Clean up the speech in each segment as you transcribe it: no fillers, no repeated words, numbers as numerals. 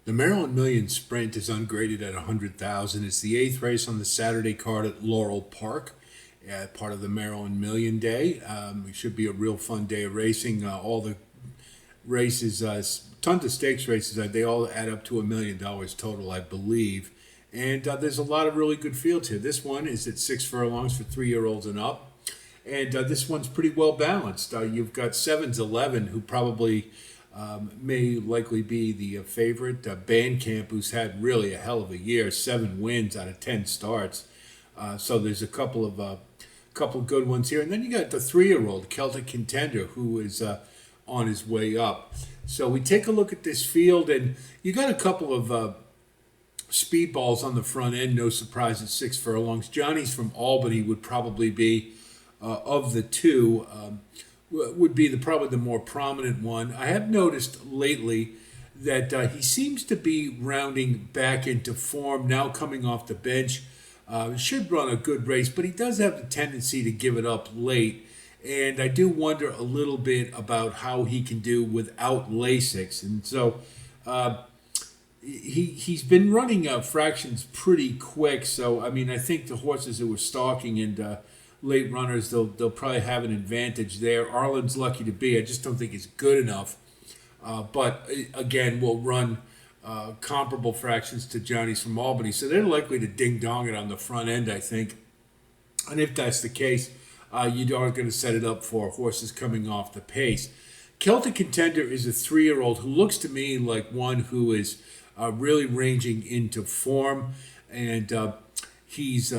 The Maryland Million Sprint is ungraded at 100,000. It's the eighth race on the Saturday card at Laurel Park, part of the Maryland Million Day. It should be a real fun day of racing. All the races, tons of stakes races, they all add up to $1 million total, I believe. And there's a lot of really good fields here. This one is at 6 furlongs for 3-year-olds and up. And this one's pretty well balanced. You've got Sevens 11, who probably may likely be the favorite. Bandcamp, who's had really a hell of a year, 7 wins out of 10 starts. So there's a couple of good ones here. And then you got the 3-year-old, Celtic Contender, who is on his way up. So we take a look at this field, and you got a couple of speedballs on the front end, no surprise at 6 furlongs. Johnny's from Albany would probably be, of the two, would be probably the more prominent one. I have noticed lately that he seems to be rounding back into form now, coming off the bench. Should run a good race, but he does have the tendency to give it up late. And I do wonder a little bit about how he can do without Lasix. And so he's been running fractions pretty quick. So, I mean, I think the horses who were stalking and late runners, they'll probably have an advantage there. Arlen's lucky to be. I just don't think it's good enough. But again, will run comparable fractions to Johnny's from Albany. So they're likely to ding-dong it on the front end, I think. And if that's the case, you are going to set it up for horses coming off the pace. Celtic Contender is a 3-year-old who looks to me like one who is really ranging into form. And he's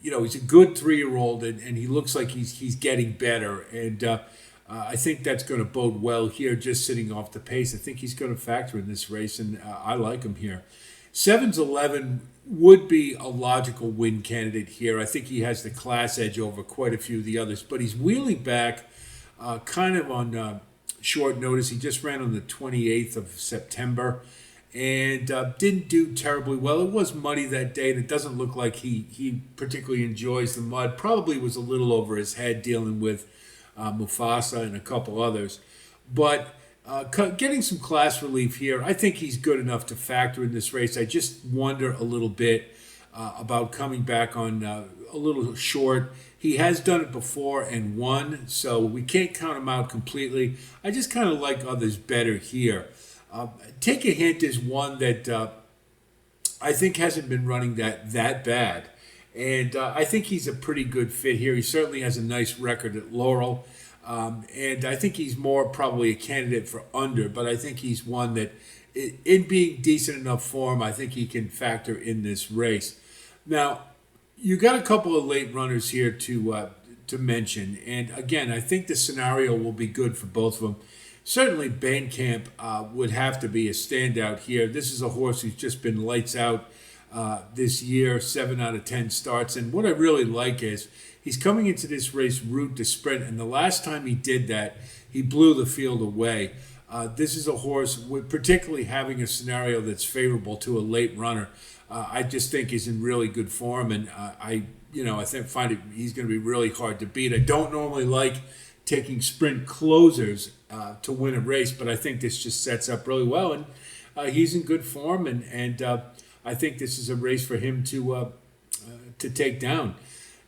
he's a good 3-year-old, and he looks like he's getting better. And I think that's going to bode well here, just sitting off the pace. I think he's going to factor in this race, and I like him here. Sevens 11 would be a logical win candidate here. I think he has the class edge over quite a few of the others, but he's wheeling back kind of on short notice. He just ran on the 28th of September. And didn't do terribly well. It was muddy that day, and it doesn't look like he particularly enjoys the mud. Probably was a little over his head dealing with Mufasa and a couple others. But getting some class relief here, I think he's good enough to factor in this race. I just wonder a little bit about coming back on a little short. He has done it before and won, so we can't count him out completely. I just kind of like others better here. Take a Hint is one that I think hasn't been running that bad. And I think he's a pretty good fit here. He certainly has a nice record at Laurel. And I think he's more probably a candidate for under, but I think he's one that, in being decent enough form, I think he can factor in this race. Now, you got a couple of late runners here to mention. And again, I think the scenario will be good for both of them. Certainly, Bandcamp would have to be a standout here. This is a horse who's just been lights out this year, 7 out of 10 starts. And what I really like is he's coming into this race route to sprint, and the last time he did that, he blew the field away. This is a horse, particularly having a scenario that's favorable to a late runner, I just think is in really good form, and I find he's going to be really hard to beat. I don't normally like taking sprint closers to win a race, but I think this just sets up really well, and he's in good form, and I think this is a race for him to take down.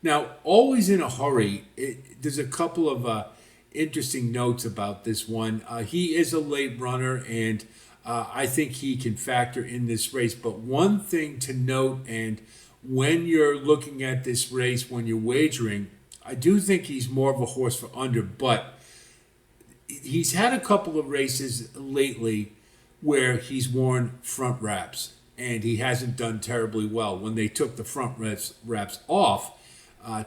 Now, always in a hurry, there's a couple of interesting notes about this one. He is a late runner, and I think he can factor in this race, but one thing to note, and when you're looking at this race, when you're wagering, I do think he's more of a horse for under, but he's had a couple of races lately where he's worn front wraps, and he hasn't done terribly well. When they took the front wraps off,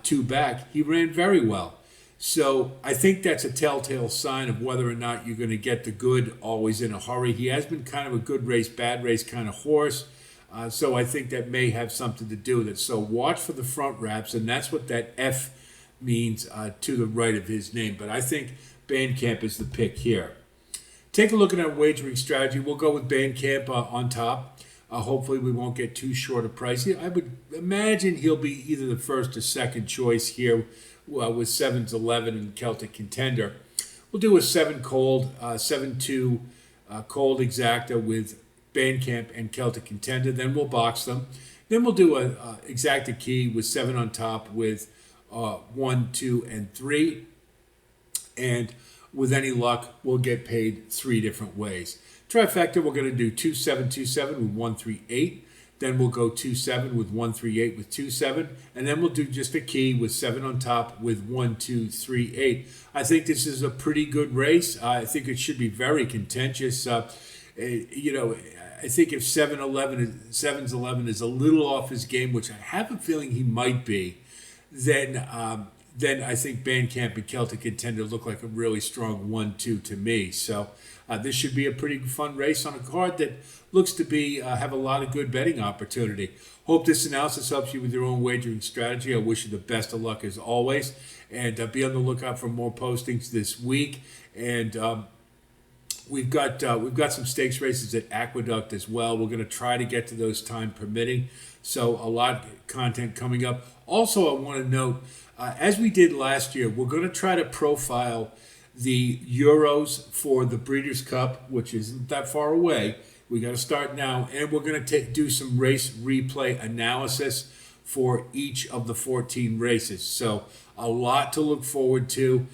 2 back, he ran very well. So I think that's a telltale sign of whether or not you're going to get the good always in a hurry. He has been kind of a good race, bad race kind of horse. So I think that may have something to do with it. So watch for the front wraps, and that's what that F means to the right of his name. But I think Bandcamp is the pick here. Take a look at our wagering strategy. We'll go with Bandcamp on top. Hopefully we won't get too short a price. I would imagine he'll be either the first or second choice here with 7s 11 and Celtic Contender. We'll do a 7 cold, 7-2 cold exacta with Bandcamp, and Celtic Contender. Then we'll box them. Then we'll do a exacta key with 7 on top with 1, 2, and 3. And with any luck, we'll get paid 3 different ways. Trifecta, we're going to do 2, 7, 2, 7 with 1, 3, 8. Then we'll go 2, 7 with 1, 3, 8 with 2, 7. And then we'll do just a key with 7 on top with 1, 2, 3, 8. I think this is a pretty good race. I think it should be very contentious. I think if 7's 11 is a little off his game, which I have a feeling he might be, then I think Bandcamp and Celtic Contender look like a really strong 1-2 to me. So this should be a pretty fun race on a card that looks to be have a lot of good betting opportunity. Hope this analysis helps you with your own wagering strategy. I wish you the best of luck as always, and be on the lookout for more postings this week. And we've got some stakes races at Aqueduct as well. We're going to try to get to those time permitting. So a lot of content coming up. Also, I want to note, as we did last year, we're going to try to profile the Euros for the Breeders' Cup, which isn't that far away. We got to start now, and we're going to do some race replay analysis for each of the 14 races. So a lot to look forward to.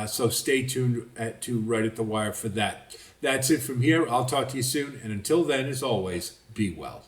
So stay tuned to Right at the Wire for that. That's it from here. I'll talk to you soon, and until then, as always, be well.